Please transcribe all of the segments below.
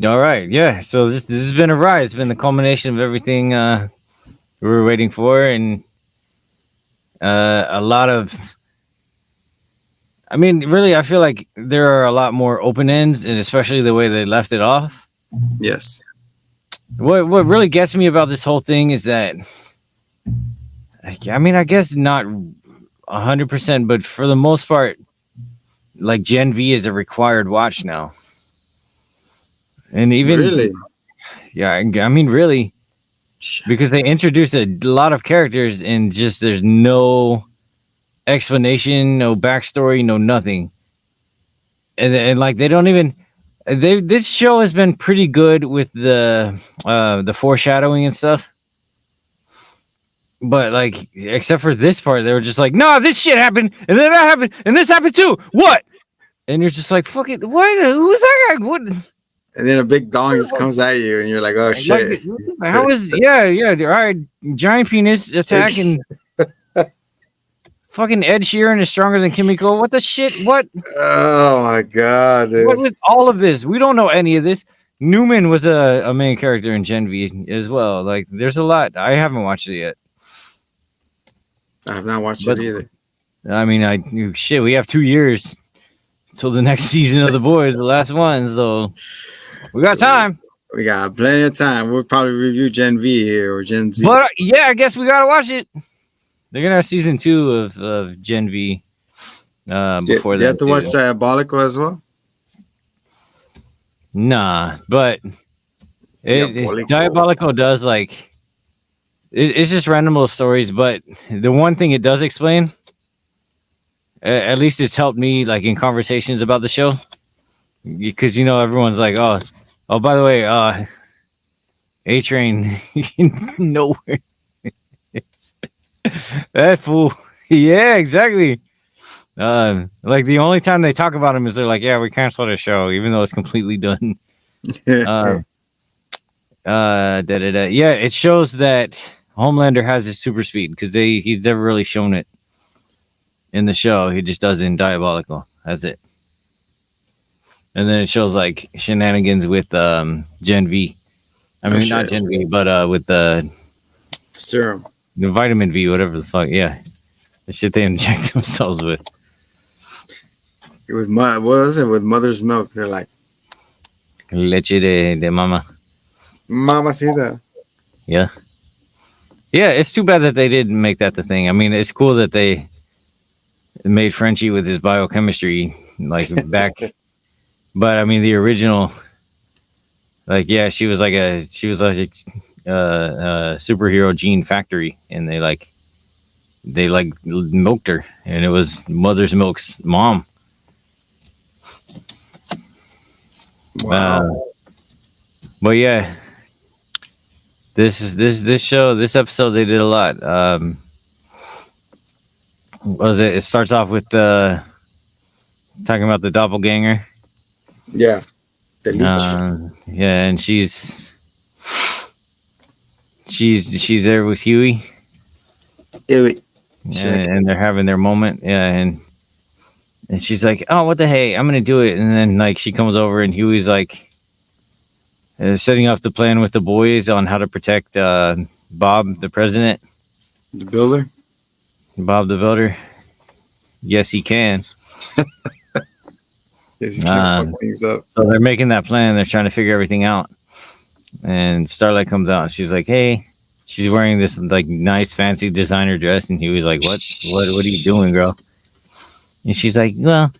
All right, yeah. So this has been a ride. It's been the culmination of everything we were waiting for, and a lot of. I mean, really, I feel like there are a lot more open ends, and especially the way they left it off. Yes. What really gets me about this whole thing is that, I mean, I guess not 100%, but for the most part, like Gen V is a required watch now, and even Really? yeah, I mean, really, because they introduced a lot of characters and just there's no explanation, no backstory, no nothing, and like they don't even. This show has been pretty good with the foreshadowing and stuff, but like except for this part, they were just like, "No, this shit happened, and then that happened, and this happened too." What? And you're just like, "Fuck it, what? Who's that guy? What?" And then a big dong just comes at you, and you're like, "Oh Like, shit!" how is yeah, all right, giant penis attack and fucking Ed Sheeran is stronger than Kimiko. What the shit? Oh my god, What dude! with all of this? We don't know any of this. Newman was a main character in Gen V as well. Like, there's a lot. I haven't watched it yet, I have not watched but it either. I mean, shit. We have 2 years till the next season of The Boys, the last one. So we got time. We got plenty of time. We'll probably review Gen V here or Gen Z. But yeah, I guess we gotta watch it. They're gonna have season 2 of Gen V before Do you that have to watch too. Diabolical as well? Nah, but Diabolical. Diabolical does like it's just random little stories. But the one thing it does explain, at least it's helped me like in conversations about the show, because everyone's like, oh, by the way, A Train nowhere. That fool. Yeah, exactly. Like the only time they talk about him is they're like, yeah, we canceled the show, even though it's completely done. Uh, Yeah, it shows that Homelander has his super speed because he's never really shown it in the show. He just does it in Diabolical. That's it. And then it shows like shenanigans with Gen V. I Oh mean, not shit! Gen V, but with Serum the vitamin V, whatever the fuck. Yeah, the shit they inject themselves with. with what was it? With mother's milk. They're like, Leche de mama. "Mama, see that?" Yeah. Yeah, it's too bad that they didn't make that the thing. I mean, it's cool that they made Frenchie with his biochemistry like back, but I mean the original, like yeah, she was like a superhero gene factory, and they milked her, and it was Mother's Milk's mom. Uh, Wow. but yeah, this show, this episode, they did a lot. What was it? It starts off with talking about the doppelganger. Yeah. The leech. Yeah, and she's there with Huey, Ew. She's like, and they're having their moment. Yeah, and she's like, "Oh, what the hey, I'm gonna do it." And then like she comes over, and Huey's like setting up the plan with the boys on how to protect Bob, the president, the builder. Bob the builder. Yes, he can. Yes, he can't fuck things up. So they're making that plan. They're trying to figure everything out. And Starlight comes out. And she's like, "Hey," she's wearing this like nice fancy designer dress, and he was like, What are you doing, girl?" And she's like, "Well,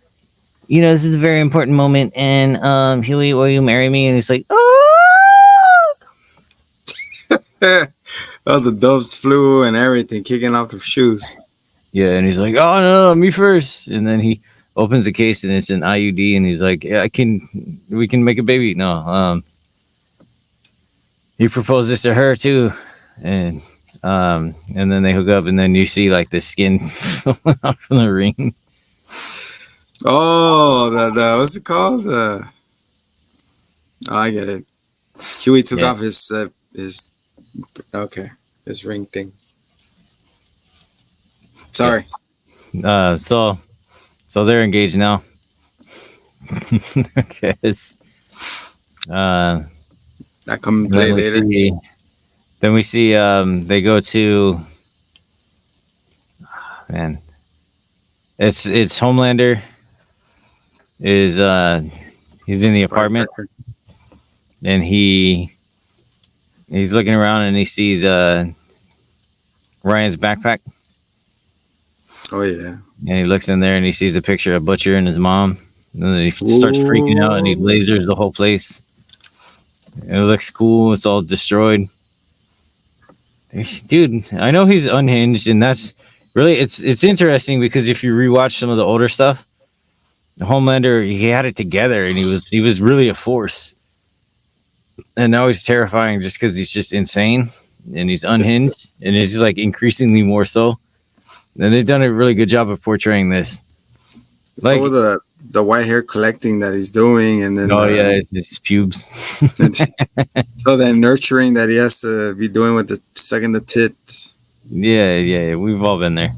this is a very important moment, and Huey, will you marry me?" And he's like, "Oh." Oh, the doves flew and everything, kicking off the shoes. Yeah, and he's like, "Oh no, me first." And then he opens the case, and it's an IUD, and he's like, "Yeah, we can make a baby." No, he proposed this to her too, and then they hook up, and then you see like the skin falling off from the ring. Oh, the what's it called? Oh, I get it. Huey took off his okay, his ring thing. Sorry. So they're engaged now. I guess. Uh, That come and play later. then we see they go to man. It's Homelander is he's in the apartment Firecracker. and he's looking around and he sees Ryan's backpack Oh yeah. and he looks in there and he sees a picture of Butcher and his mom and then he starts freaking out and he Ooh. lasers the whole place. It looks cool. It's all destroyed. Dude, I know he's unhinged and that's really it's interesting because if you rewatch some of the older stuff, Homelander he had it together and he was really a force. And now he's terrifying just because he's just insane and he's unhinged and he's just like increasingly more so. And they've done a really good job of portraying this. It's Like, all the white hair collecting that he's doing, and then oh yeah, it's his pubes. so that nurturing that he has to be doing with the sucking the tits. Yeah, we've all been there.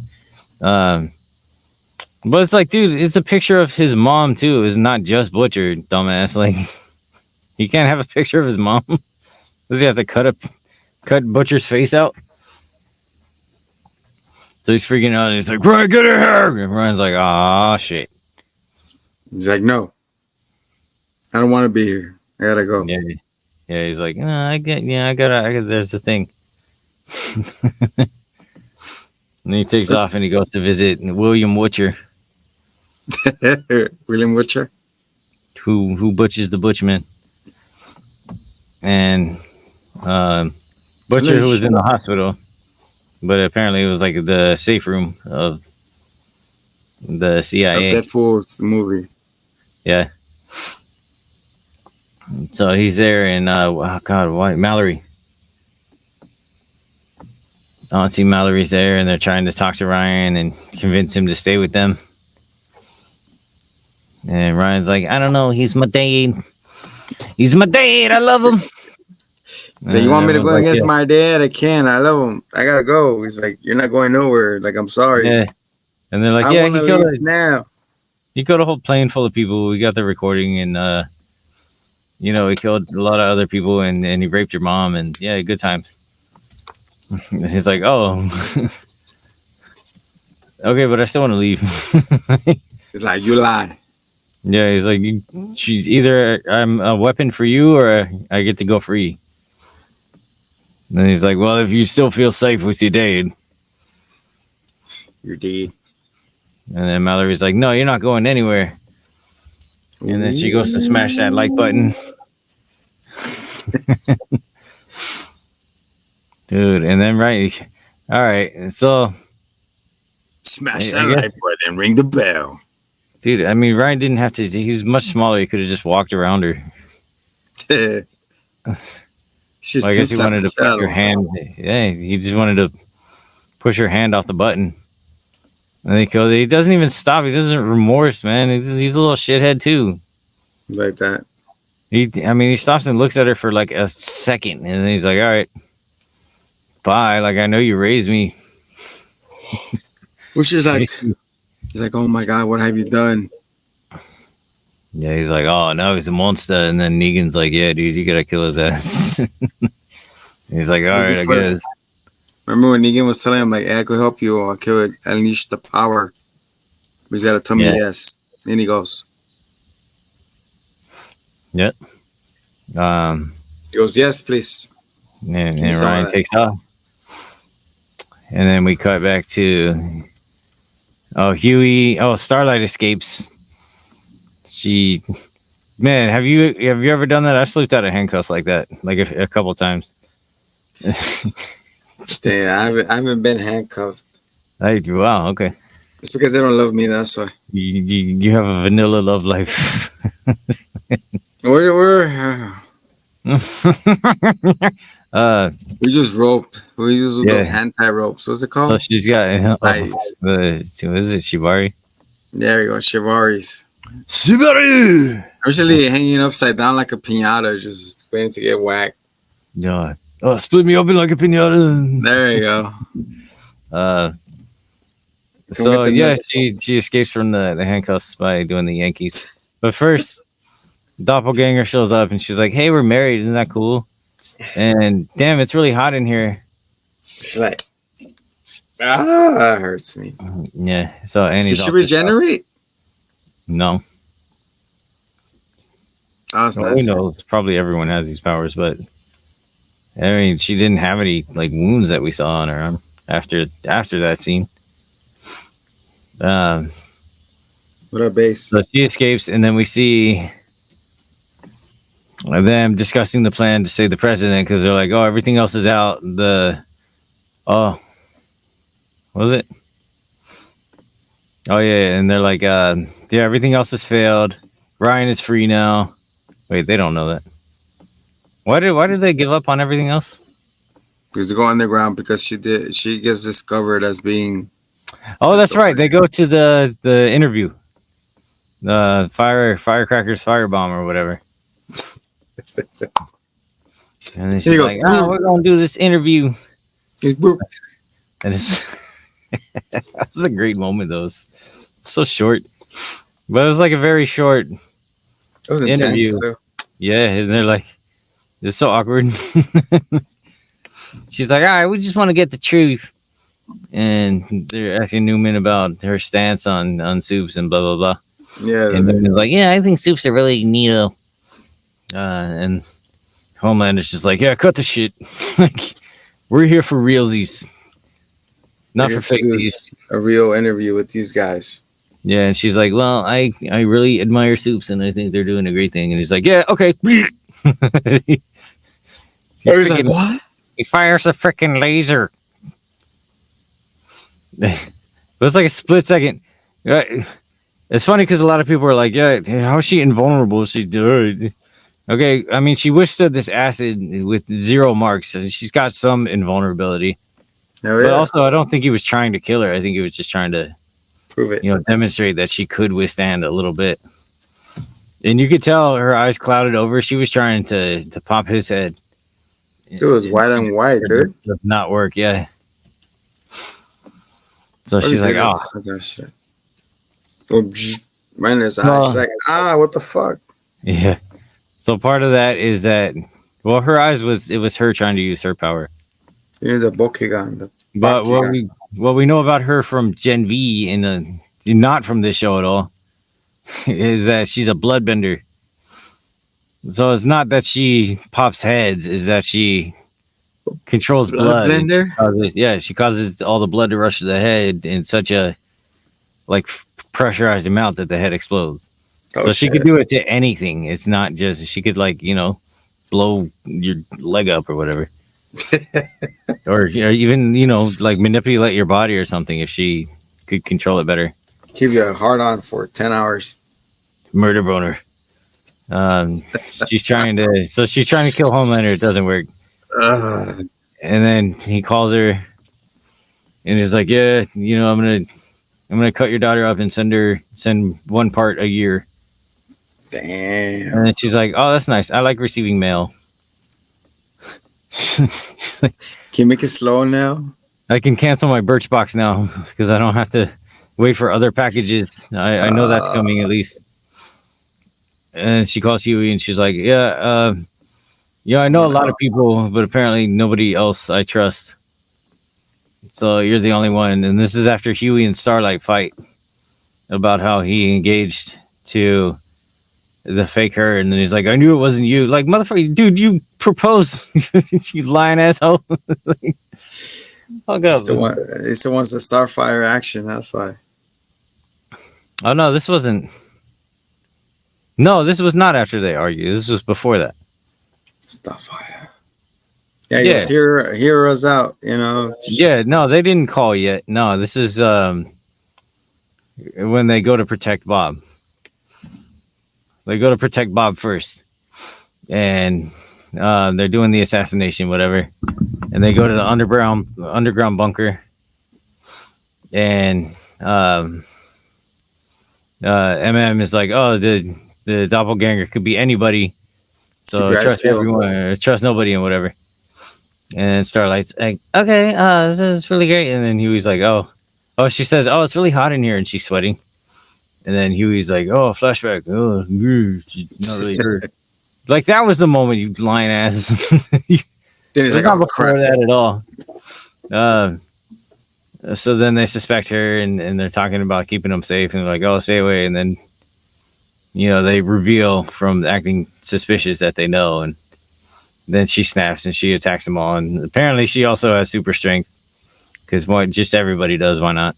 But it's like, dude, it's a picture of his mom too. It's not just Butcher, dumbass. Like, he can't have a picture of his mom. Does he have to cut Butcher's face out? So he's freaking out and he's like, Ryan, get her here. And Ryan's like, ah, shit. He's like, no, I don't want to be here. I gotta go. Yeah, he's like, I gotta, there's the thing. And he takes off and he goes to visit William Butcher, William Butcher. who butchers the Butchman. And Butcher, who was in the hospital, but apparently it was like the safe room of the CIA. Of Deadpool's movie. Yeah. So he's there, and oh God, why Mallory? Auntie Mallory's there, and they're trying to talk to Ryan and convince him to stay with them. And Ryan's like, I don't know, he's my dad. He's my dad. I love him. You want me to go against my dad? I can't. I love him. I gotta go. He's like, you're not going nowhere. Like, I'm sorry. Yeah. And they're like, I want to leave now. He killed a whole plane full of people. We got the recording, and he killed a lot of other people, and he raped your mom, and yeah, good times. He's like, oh, okay, but I still want to leave. It's like, you lie. Yeah, he's like, she's either I'm a weapon for you, or I get to go free. And then he's like, well, if you still feel safe with your dad, you're dead. And then Mallory's like, no, you're not going anywhere. And then she goes to smash that like button. Dude, and then all right, so smash that like button, ring the bell. Dude, I mean, Ryan didn't have to. He's much smaller. He could have just walked around her. She's I guess he wanted to push her hand. Yeah, he just wanted to push her hand off the button. And he doesn't even stop. He doesn't remorse, man. He's a little shithead too. Like that. He stops and looks at her for like a second, and then he's like, "All right, bye. Like, I know you raised me." Which is like, he's like, "Oh my God, what have you done?" Yeah, he's like, "Oh, now he's a monster." And then Negan's like, "Yeah, dude, you gotta kill his ass." He's like, "All right, I guess." Remember when Negan was telling him, like, hey, I could help you, or I could unleash the power. But he's got to tell me yes. And he goes. Yep. He goes, yes, please. And Ryan takes off. And then we cut back to Huey. Oh, Starlight escapes. Man, have you ever done that? I've slipped out of handcuffs like that, like a couple times. Damn, I haven't been handcuffed. Wow, okay. It's because they don't love me, that's why. You have a vanilla love life. We're we just rope. We use those hand tie ropes. What's it called? Oh, she's got what is it? Shibari. There you go, Shibaris. Shibari. Usually hanging upside down like a piñata, just waiting to get whacked. Yeah. Oh, split me open like a piñata. There you go. So yeah, she escapes from the handcuffs by doing the Yankees. But first, Doppelganger shows up and she's like, "Hey, we're married. Isn't that cool?" And damn, it's really hot in here. She's like, that hurts me. Yeah. So Annie's Did she all pissed off. regenerate? No. Oh, it's Well, nice. we know probably everyone has these powers, but I mean, she didn't have any like wounds that we saw on her arm after that scene. Um, What up, base? so she escapes, and then we see them discussing the plan to save the president because they're like, "Oh, everything else is out." What was it? Oh yeah, and they're like, "Yeah, everything else has failed. Ryan is free now." Wait, they don't know that. Why did they give up on everything else? Because to go underground because she gets discovered as being. Oh, that's right. They go to the interview. The firecrackers firebomb or whatever. And then she's like, we're gonna do this interview. And it's that's a great moment though. It's so short. But it was like a very short interview. Intense, yeah, and they're like, it's so awkward. She's like, all right, we just want to get the truth. And they're asking Newman about her stance on soups and blah blah blah. Yeah, and Newman's like, yeah, I think soups are really neato. And Homelander's just like, yeah, cut the shit. Like, we're here for realsies, not for fakies. A real interview with these guys. Yeah, and she's like, well, I really admire soups, and I think they're doing a great thing. And he's like, yeah, okay. He's like, what? He fires a freaking laser. It was like a split second. It's funny because a lot of people are like, yeah, how is she invulnerable? Okay, I mean, she withstood this acid with 0 marks. So she's got some invulnerability. Oh, yeah. But also, I don't think he was trying to kill her. I think he was just trying to prove it. Demonstrate that she could withstand a little bit. And you could tell her eyes clouded over. She was trying to pop his head. It was white and white, dude. It does not work, yeah. So she's like, oh. Shit. Right in his eyes. She's like, what the fuck? Yeah. So part of that is that, well, her eyes it was her trying to use her power. You know, the Bokugan. But what we know about her from Gen V not from this show at all, is that she's a bloodbender. So it's not that she pops heads, is that she controls blood. She causes all the blood to rush to the head in such a pressurized amount that the head explodes. So she could do it to anything. It's not just she could blow your leg up or whatever. Or even manipulate your body or something if she could control it better. Keep you hard on for 10 hours. Murder boner. She's trying to kill Homelander. It doesn't work. And then he calls her and he's like, yeah, I'm gonna cut your daughter up and send 1 part a year. Damn. And then she's like, oh, that's nice. I like receiving mail. Can you make it slow now? I can cancel my Birchbox now because I don't have to wait for other packages. I know that's coming at least. And she calls Huey and she's like, yeah, I know a lot of people, but apparently nobody else I trust. So you're the only one. And this is after Huey and Starlight fight about how he engaged to the fake her. And then he's like, I knew it wasn't you. Like, motherfucker, dude, you proposed. You lying asshole. Fuck up. It's the ones that Starfire action. That's why. Oh, no, this wasn't. No, this was not after they argued. This was before that. Starfire. Yeah, you just Heroes out, Yeah, no, they didn't call yet. No, this is when they go to protect Bob. They go to protect Bob first. And they're doing the assassination, whatever. And they go to the underground bunker. And MM is like, oh, the doppelganger could be anybody. So trust everyone, or trust nobody and whatever. And Starlight's like, okay, this is really great. And then Huey's like, oh, she says, oh, it's really hot in here. And she's sweating. And then Huey's like, "Oh, flashback. Oh, she's not really hurt." Like that was the moment, you lying ass. Then he's It's like, not oh before crap. that at all. So then they suspect her, and they're talking about keeping them safe, and they're like, "Oh, stay away." And then they reveal from acting suspicious that they know, and then she snaps and she attacks them all. And apparently, she also has super strength because why? Just everybody does. Why not?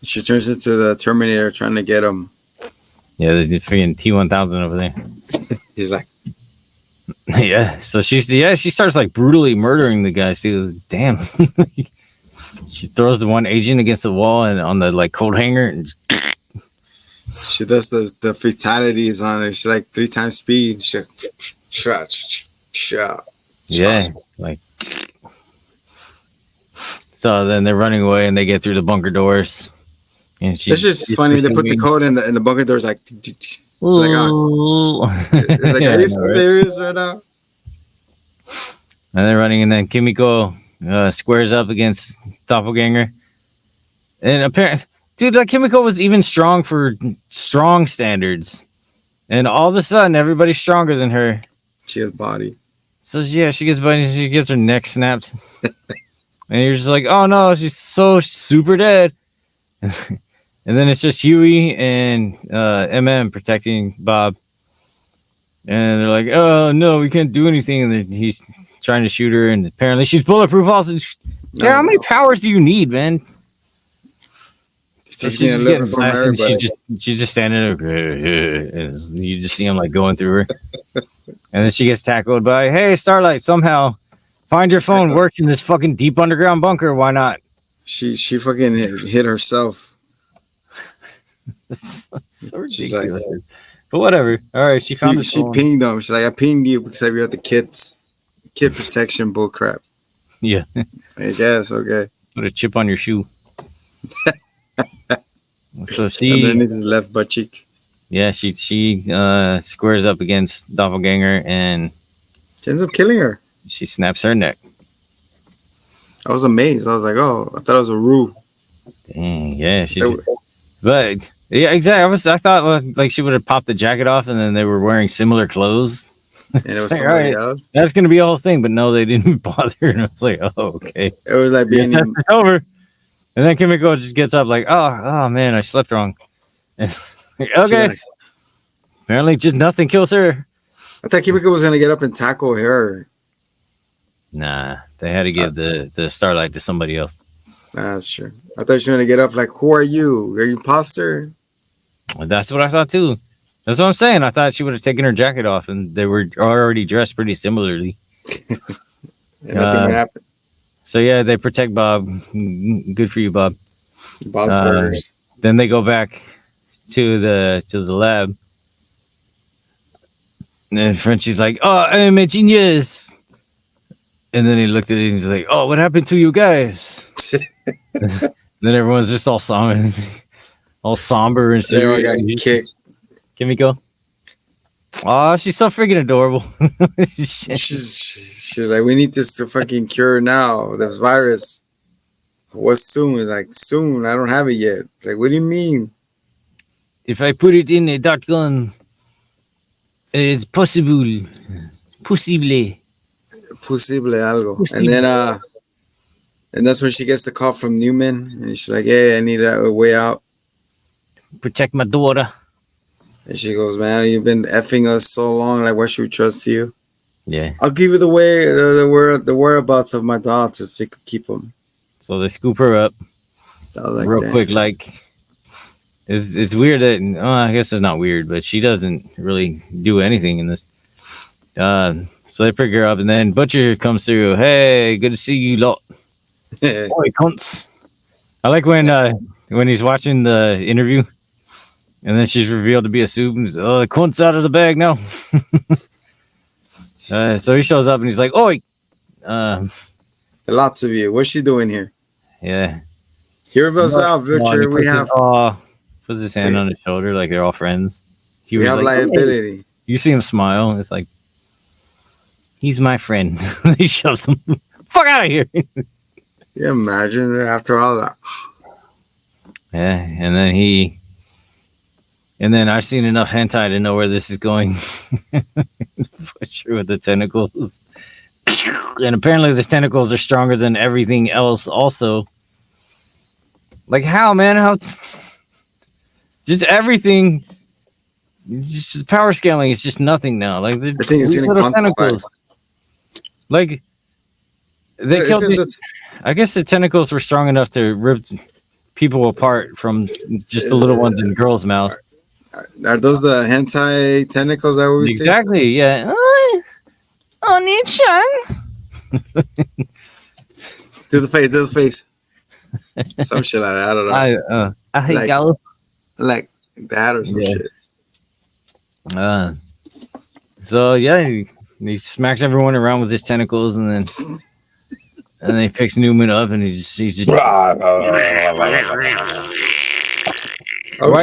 She turns into the Terminator trying to get him. Yeah, the freaking T-1000 over there. He's like, Yeah, so she starts like brutally murdering the guys too. Damn. She throws the one agent against the wall and on the like coat hanger, and she does the fatalities on it. She's like 3 times speed. She's like, shot. yeah, like. So then they're running away and they get through the bunker doors. And That's just funny. They put the code in the bunker doors like. It's like, are you serious right now? And they're running, and then Kimiko squares up against Doppelganger. And apparently, dude, like Kimiko was even strong for strong standards. And all of a sudden, everybody's stronger than her. She has body. So yeah, she gets her neck snapped. And you're just like, oh no, she's so super dead. And then it's just Huey and MM protecting Bob. And they're like, oh no, we can't do anything. And he's trying to shoot her, and apparently she's bulletproof also. Yeah, how many powers do you need, man? So she's just getting blasted. She's just standing there, and you just see him like going through her. And then she gets tackled by, hey, Starlight, somehow find your phone, works in this fucking deep underground bunker. Why not? She fucking hit herself. That's so ridiculous. Like, but whatever. All right, she found She pinged them. She's like, I pinged you because you have the kid protection bullcrap. Yeah. I guess, okay. Put a chip on your shoe. So she underneath his left butt cheek. Yeah, she squares up against Doppelganger, and she ends up killing her. She snaps her neck. I was amazed. I was like, oh, I thought it was a ruse. Dang, yeah, but yeah, exactly. I thought like she would have popped the jacket off, and then they were wearing similar clothes. And it was somebody else. That's gonna be a whole thing, but no, they didn't bother. And I was like, oh, okay. It was like being over. And then Kimiko just gets up like, oh man, I slept wrong. Okay. Apparently, just nothing kills her. I thought Kimiko was gonna get up and tackle her. Nah, they had to give the Starlight to somebody else. That's true. I thought she was gonna get up like, who are you? Are you imposter? That's what I thought too. That's what I'm saying. I thought she would have taken her jacket off, and they were already dressed pretty similarly. And nothing would happen. So yeah, they protect Bob. Good for you, Bob. Bob's Burgers. Then they go back to the lab, and Frenchie's like, "Oh, I'm a genius." And then he looked at it and he's like, "Oh, what happened to you guys?" Then everyone's just all somber, and serious. Got kicked. Kimiko. Oh, she's so freaking adorable. she's like, we need this to fucking cure now. This virus. What's soon? It's like, soon. I don't have it yet. It's like, what do you mean? If I put it in a dot gun, it's possible. Possible algo. Possible. And that's when she gets the call from Newman, and she's like, hey, I need a way out. Protect my daughter. And she goes, man, you've been effing us so long. Like, why should we trust you? Yeah. I'll give you the whereabouts of my daughter so you can keep them. So they scoop her up real quick. Like, it's weird that, I guess it's not weird, but she doesn't really do anything in this. So they pick her up, and then Butcher comes through. Hey, good to see you lot. Boy, cunts. I like when he's watching the interview. And then she's revealed to be a soup. And the cunt's out of the bag now. So he shows up and he's like, oi. Lots of you. What's she doing here? Yeah. Hear us out, Butcher. We have. Puts his hand on his shoulder like they're all friends. We have like, liability. Hey. You see him smile. It's like, he's my friend. He shoves him. Fuck out of here. Yeah, imagine after all that. Yeah. And then he And then I've seen enough hentai to know where this is going. For sure, with the tentacles. And apparently the tentacles are stronger than everything else also. Like how, man? How just everything, just power scaling is just nothing now. Like I think it's getting quantified. Like they killed I guess the tentacles were strong enough to rip people apart from just the little ones in the girl's mouth. Are those the hentai tentacles that we see? Exactly, yeah. Oni-chan. To the face. Some shit like that. I don't know. I hate y'all. Like that or some shit. So yeah, he smacks everyone around with his tentacles, and then they fix Newman up, and he just right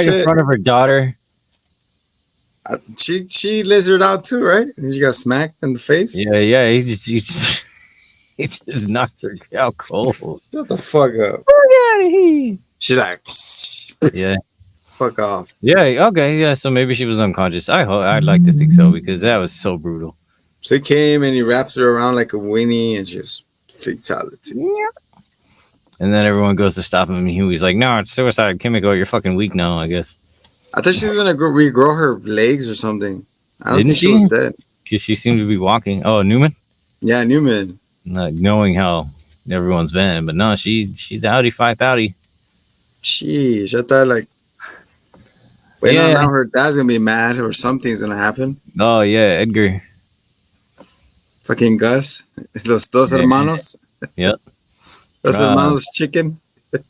in front of her daughter. She lizard out too, right? And she got smacked in the face. Yeah. He just knocked her out cold. Shut the fuck up. Fuck out of here. She's like, yeah. Fuck off. Yeah. Okay. Yeah. So maybe she was unconscious. I'd like to think so, because that was so brutal. So he came and he wrapped her around like a weenie, and just fatality. Yeah. And then everyone goes to stop him, and he was like, "No, it's suicide, Kimiko. You're fucking weak now, I guess." I thought she was gonna regrow her legs or something. I don't think she was dead. Because she seemed to be walking. Oh, Newman? Yeah, Newman. Not knowing how everyone's been, but no, she's outie 5,000. Sheesh, I thought like, wait, now her dad's gonna be mad or something's gonna happen. Oh yeah, Edgar. Fucking Gus. Los dos hermanos. Yep. Los hermanos chicken.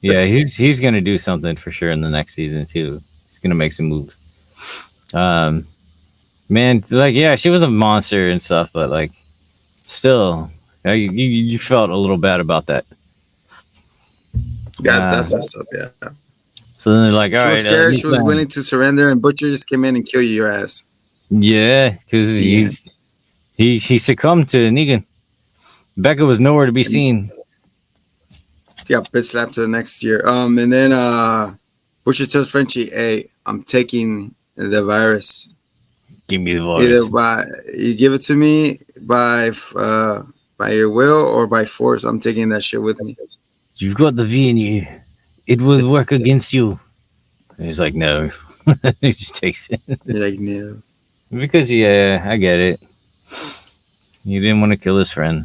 Yeah, he's gonna do something for sure in the next season too. He's gonna make some moves. Man, like yeah, she was a monster and stuff, but like still, you felt a little bad about that. Yeah, that's messed up. Yeah. So then they're like, all right, she was scared. She was willing to surrender, and Butcher just came in and kill your ass. Yeah, because he succumbed to Negan. Becca was nowhere to be seen. Yeah, bitch slapped to the next year. And then Butcher tells Frenchie, "Hey, I'm taking the virus. Give me the virus. Either you give it to me by your will or by force. I'm taking that shit with me. You've got the V in you. It will work against you." And he's like, "No." He just takes it. He's like, "No." Because I get it. He didn't want to kill his friend.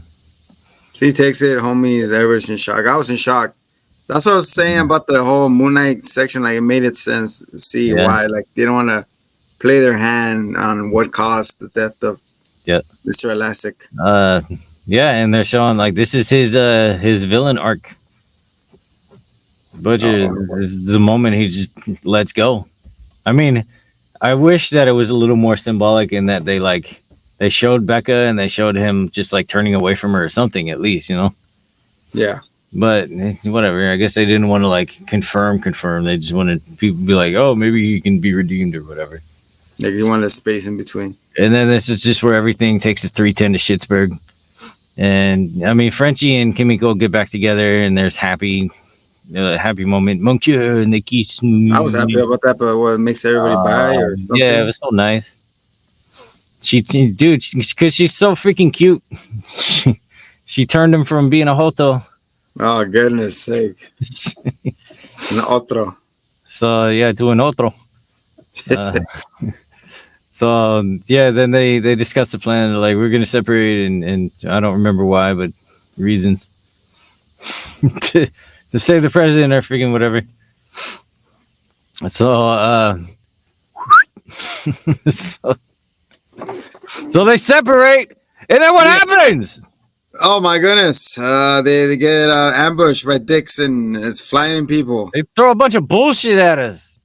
So he takes it. Homie is everyone's in shock. I was in shock. That's what I was saying about the whole Moon Knight section. Like, it made it sense. See why? Like, they don't want to play their hand on what caused the death of Mr. Elastic. Yeah, and they're showing like this is his villain arc. Butcher is the moment he just lets go. I mean, I wish that it was a little more symbolic in that they showed Becca and they showed him just like turning away from her or something at least, you know? Yeah. But whatever. I guess they didn't want to like confirm. They just wanted people to be like, oh, maybe he can be redeemed or whatever. Like you wanted a space in between. And then this is just where everything takes a 310 to Schittsburg. And I mean, Frenchie and Kimiko get back together and there's happy moment. Monkey and they kiss. I was happy about that, but what makes everybody buy or something? Yeah, it was so nice. Because she's so freaking cute. She turned him from being a hoto. Oh, goodness sake. An otro. So, yeah, to an otro. Then they discussed the plan. They're like, we're going to separate, and I don't remember why, but reasons. to save the president or freaking whatever. So they separate, and then what happens? Oh my goodness! They get ambushed by dicks and it's flying people. They throw a bunch of bullshit at us.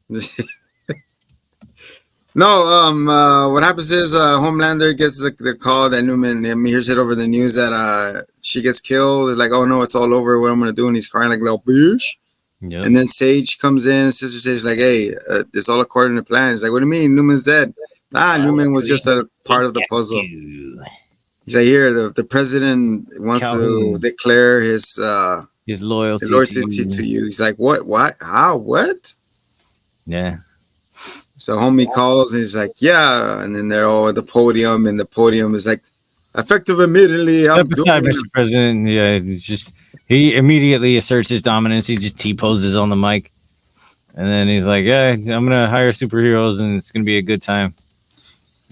No, what happens is Homelander gets the call that Newman hears it over the news that she gets killed. It's like, oh no, it's all over. What I'm gonna do? And he's crying like little bitch. Yep. And then Sage comes in. Sister Sage is like, hey, it's all according to plan. He's like, what do you mean? Newman's dead. Newman was just a part of the puzzle. He's like, here, the president wants to declare his loyalty to you. He's like, what? How? What? Yeah. So homie calls and he's like, yeah. And then they're all at the podium, and the podium is like, effective immediately. I'm Step aside, doing Mr. President. Yeah, it's just he immediately asserts his dominance. He just T poses on the mic, and then he's like, "Yeah, I'm gonna hire superheroes, and it's gonna be a good time."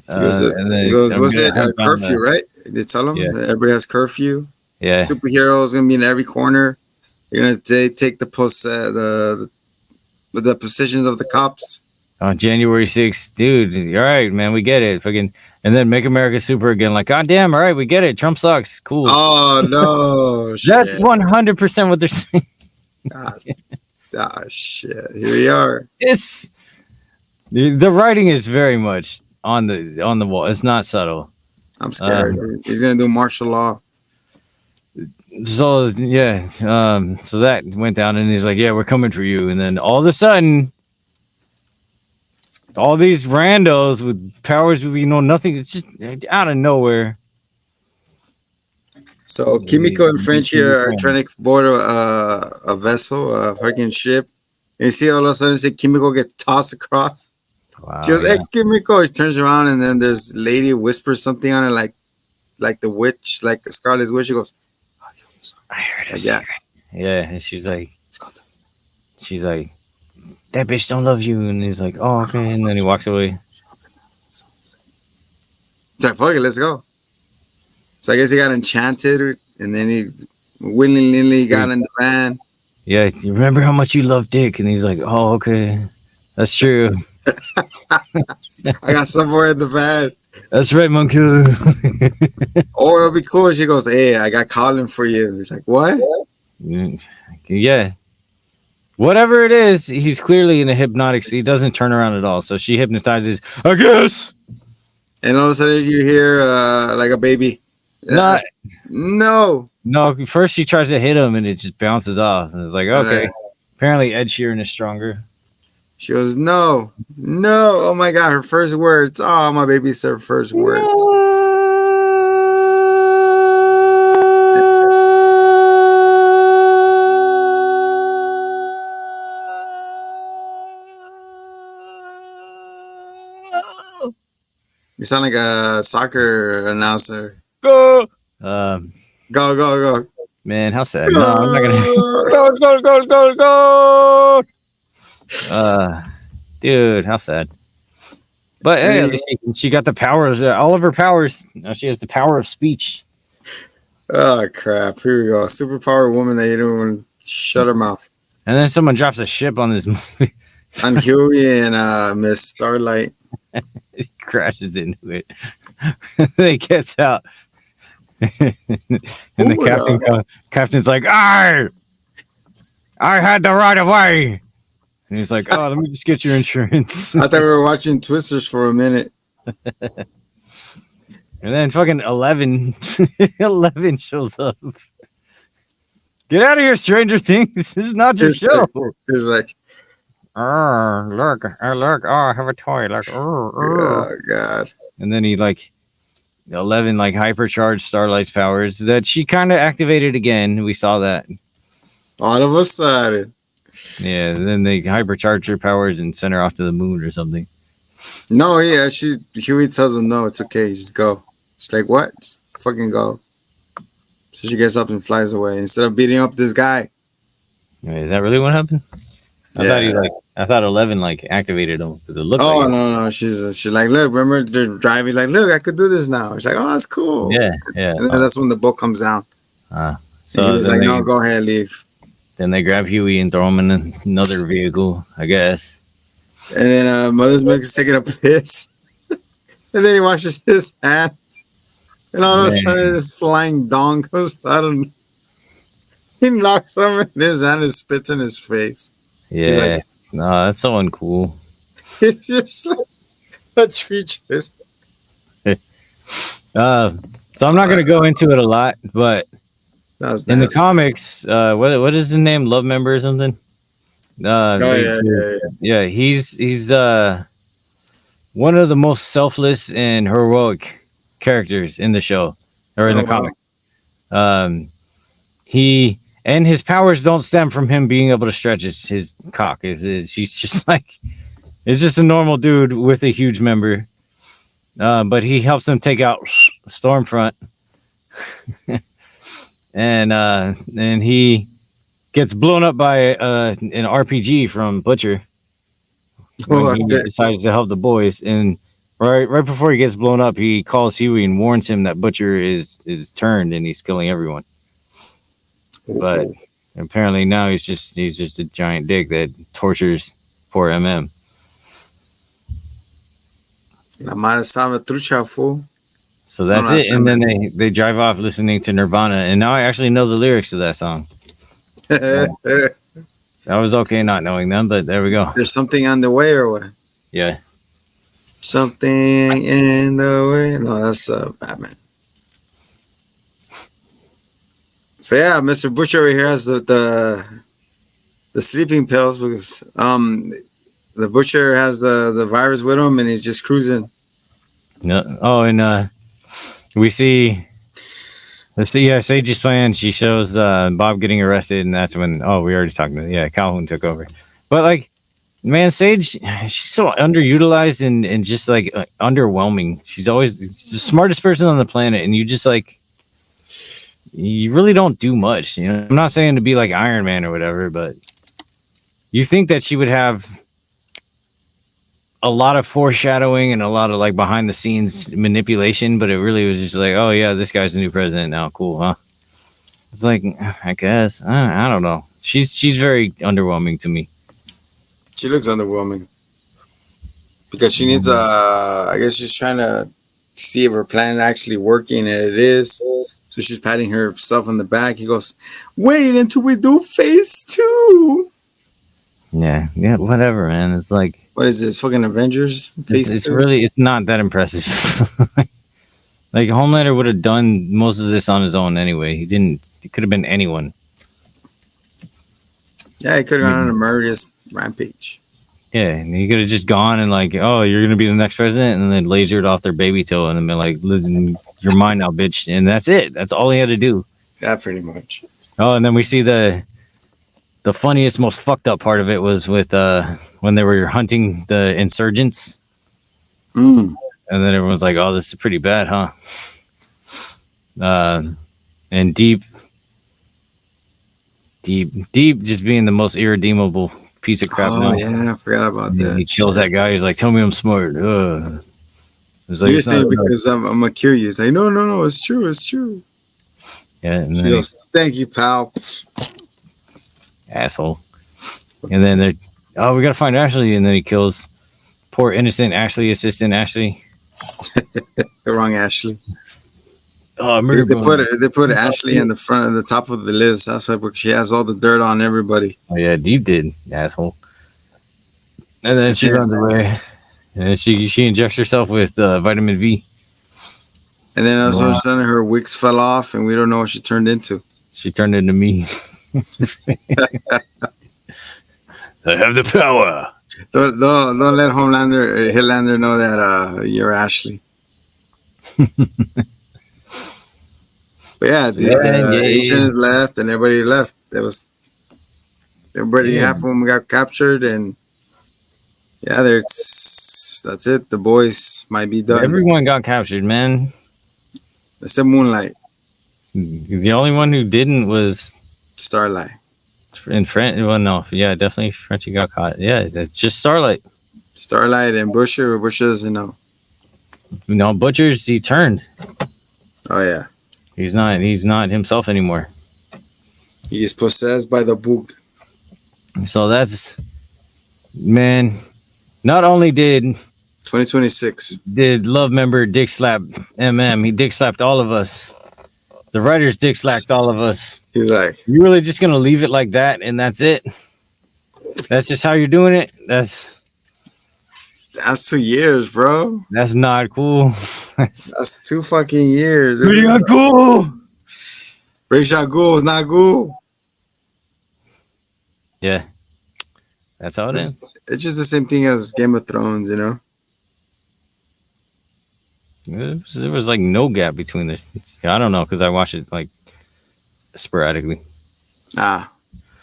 And he then goes, I'm was gonna it hunt down curfew, right? They tell him yeah, that everybody has curfew. yeah. Superheroes gonna be in every corner. You're gonna take the positions of the cops. On January 6th, dude. All right, man, we get it. Fucking, and then make America super again. Like, God damn, all right, we get it. Trump sucks. Cool. Oh no, That's shit! 100% what they're saying. God, shit! Here we are. It's the writing is very much on the wall. It's not subtle. I'm scared. He's gonna do martial law. So yeah, so that went down, and he's like, "Yeah, we're coming for you." And then all of a sudden, all these randos with powers, nothing. It's just out of nowhere. So Kimiko and Frenchie are trying to board a vessel, a fucking ship. And you see all of a sudden, see Kimiko get tossed across. Wow, She goes, yeah. "Hey, Kimiko!" She turns around, and then this lady whispers something on her, like the witch, like Scarlet's witch. She goes, I heard a yeah, secret. Yeah, and she's like, let's go. that bitch don't love you, and he's like, oh, okay, and then he walks away. It's like, fuck it, let's go. So I guess he got enchanted, and then he willingly got in the van. Yeah, you remember how much you love Dick, and he's like, oh, okay, that's true. I got somewhere in the van. That's right, monkey. Or it'll be cool. She goes, "Hey, I got Colin for you." He's like, "What?" Yeah. Whatever it is, he's clearly in a hypnotic. He doesn't turn around at all. So she hypnotizes, I guess. And all of a sudden you hear like a baby. Not. No. First she tries to hit him and it just bounces off. And it's like, okay. Apparently Ed Sheeran is stronger. She goes, no. Oh my God. Her first words. Oh, my baby said her first words. You sound like a soccer announcer. Go. Go. Man, how sad. No, I'm not gonna go. Dude, how sad. But hey, she got the powers. All of her powers. Now she has the power of speech. Oh crap! Here we go. Superpower woman that you don't even shut her mouth. And then someone drops a ship on this movie. On Huey and Miss Starlight. He crashes into it. He gets out. And the captain's like, I had the right of way. And he's like, oh, let me just get your insurance. I thought we were watching Twisters for a minute. And then fucking 11 shows up. Get out of here, Stranger Things. This is not your show. He's like, look, I have a toy. Like, oh God. And then he 11 hypercharged Starlight's powers that she kind of activated again. We saw that. All of a sudden. Yeah, and then they hypercharged her powers and sent her off to the moon or something. No, yeah, Huey tells him, no, it's okay, just go. She's like, what? Just fucking go. So she gets up and flies away instead of beating up this guy. Wait, is that really what happened? I thought 11 activated him because it looked. Oh no, she's like, look, remember they're driving, like, look, I could do this now. She's like, oh, that's cool. Yeah. And then that's when the boat comes down. So he's like, no, go ahead, leave. Then they grab Huey and throw him in another vehicle, I guess. And then Mother's Milk is taking a piss. And then he washes his hands. And all of a sudden, this flying dong goes out and he knocks him in his hand and spits in his face. Yeah. No, that's so uncool. It's just like a tree twist. So I'm not going to go into it a lot, but in the comics, what is his name? Love Member or something? Yeah. He's one of the most selfless and heroic characters in the show or in the comic. He and his powers don't stem from him being able to stretch his cock. He's just like It's just a normal dude with a huge member. But he helps them take out Stormfront. and he gets blown up by an RPG from Butcher when he decides to help the boys. And right before he gets blown up, he calls Huey and warns him that Butcher is turned and he's killing everyone. But apparently now he's just a giant dick that tortures poor MM. La madre sabe trucha, fool. So that's it. And then they drive off listening to Nirvana. And now I actually know the lyrics to that song. I was okay not knowing them, but there we go. There's something on the way or what? Yeah. Something in the way. No, that's Batman. So yeah, Mr. Butcher over here has the sleeping pills because the Butcher has the virus with him and he's just cruising. No. Oh, and we see. Let's see. Yeah, Sage's plan. She shows Bob getting arrested, and that's when. Oh, we already talked about. Yeah, Calhoun took over. But like, man, Sage, she's so underutilized and just like underwhelming. She's always the smartest person on the planet, and you just like. You really don't do much. You know, I'm not saying to be like Iron Man or whatever, but you think that she would have a lot of foreshadowing and a lot of like behind the scenes manipulation, but it really was just like, oh yeah, this guy's the new president now. Cool, huh? It's like, I guess I don't know. She's very underwhelming to me. She looks underwhelming because she needs I guess she's trying to see if her plan is actually working, and it is. So she's patting herself on the back. He goes, wait until we do phase 2. Yeah, whatever, man. It's like, what is this? Fucking Avengers phase 2? It's really, it's not that impressive. Like Homelander would have done most of this on his own anyway. He didn't. It could have been anyone. Yeah, he could have gone on a murderous rampage. Yeah, and he could have just gone and like, oh, you're gonna be the next president, and then lasered off their baby toe and then been like, listen, you're mine now, bitch. And that's it. That's all he had to do. Yeah, pretty much. Oh, and then we see the funniest, most fucked up part of it was with when they were hunting the insurgents. And then everyone's like, oh, this is pretty bad, huh? And Deep just being the most irredeemable piece of crap. Oh, yeah, I forgot about that. He kills that guy. He's like, tell me I'm smart. It's like, you're saying because I'm gonna kill you. It's like, no, it's true. Yeah, and she then goes, thank you, pal. Asshole. And then we gotta find Ashley, and then he kills poor innocent Ashley assistant Ashley. The wrong Ashley. Oh, because they put Ashley in the front, at the top of the list. That's why she has all the dirt on everybody. Oh yeah, Deep did, asshole. And then she runs away, and she injects herself with vitamin V. And then all of a sudden her wigs fell off, and we don't know what she turned into. She turned into me. I have the power. Don't let Hitlander know that you're Ashley. But yeah, the Asians left and everybody left. Half of them got captured, and yeah, that's it. The boys might be done. Everyone got captured, man. Except Moonlight. The only one who didn't was Starlight. Well, no, yeah, definitely Frenchie got caught. Yeah, it's just Starlight. Starlight and Butcher. Butcher doesn't know. No, Butcher's he turned. Oh yeah. He's not himself anymore. He is possessed by the book. So that's, man, not only did 2026 did Love member dick slap MM, he dick slapped all of us. The writers dick slapped all of us. He's like, you really just gonna leave it like that and that's it? That's just how you're doing it? That's 2 years, bro. That's not cool. That's 2 fucking years. Pretty not cool. Rachel Ghoul is not cool. Yeah. That's how it is. It's just the same thing as Game of Thrones, you know? There was like no gap between this. I don't know, because I watch it like sporadically.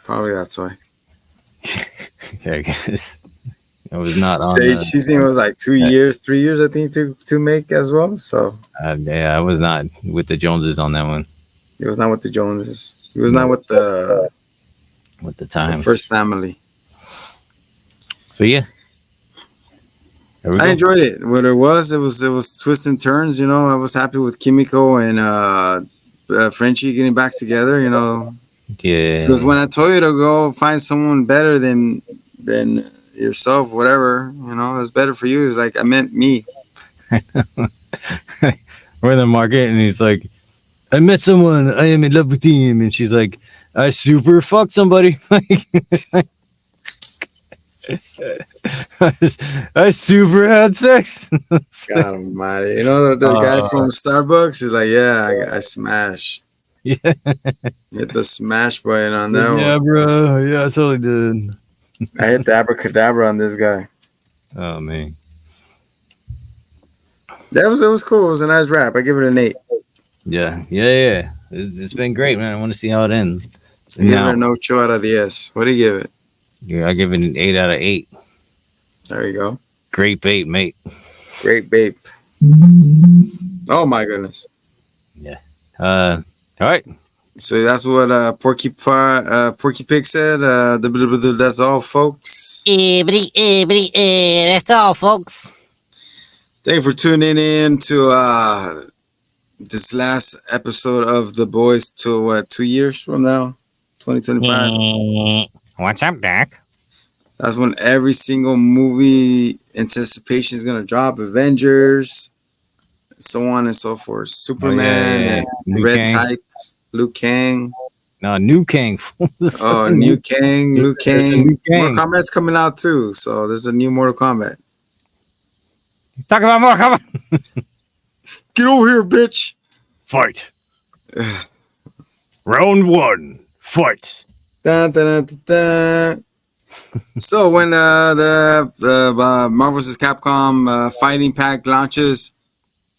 Probably that's why. Yeah, I guess. I was not on. The HC scene was like 2 years, 3 years, I think, to make as well. So yeah, I was not with the Joneses on that one. it was not with the Joneses. It was not with the times. First Family. So yeah, I enjoyed it. What it was twists and turns. You know, I was happy with Kimiko and Frenchie getting back together. You know, yeah. Because when I told you to go find someone better than yourself, whatever, you know, it's better for you. It's like I meant me. We're in the market, and he's like, "I met someone. I am in love with him," and she's like, "I super fucked somebody." I super had sex. God almighty. You know, the guy from Starbucks is like, yeah, I smashed. Yeah. Hit the smash button on that one. Yeah, bro. Yeah, I totally did. I hit the abracadabra on this guy. Oh, man. It was cool. It was a nice rap. I give it an 8. Yeah. It's been great, man. I want to see how it ends. I give it an 8 out of the S. What do you give it? Yeah, I give it an 8 out of 8. There you go. Great bait, mate. Great bait. Oh my goodness. Yeah. All right. So that's what Porky Pig said. That's all, folks. That's all, folks. Thank you for tuning in to this last episode of The Boys till 2 years from now, 2025. What's up, Doc? That's when every single movie anticipation is gonna drop. Avengers, so on and so forth. Superman, and Red Tights, Liu Kang. No, New Kang. Oh, Liu Kang. Mortal Kombat's coming out too, so there's a new Mortal Kombat. Talk about Mortal Kombat. Get over here, bitch. Fight. Round 1. Fight. Dun, dun, dun, dun. So when the Marvel vs. Capcom Fighting Pack launches,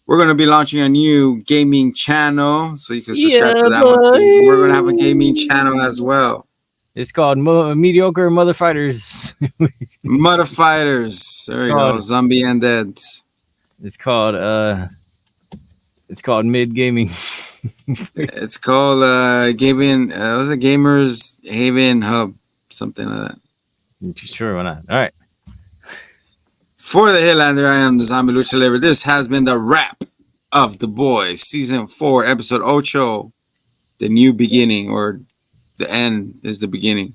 we're going to be launching a new gaming channel, so you can subscribe to that one too. We're going to have a gaming channel as well. It's called Mediocre Mother Fighters. Mother Fighters. There you go. Zombie Undead. It's called Mid Gaming. It's called Gaming. Was it Gamers Haven Hub? Something like that. Sure, why not? All right. For the Hitlander, I am the Zombie Lucha Libre. This has been the wrap of The Boys, Season 4, Episode 8. The new beginning, or the end is the beginning.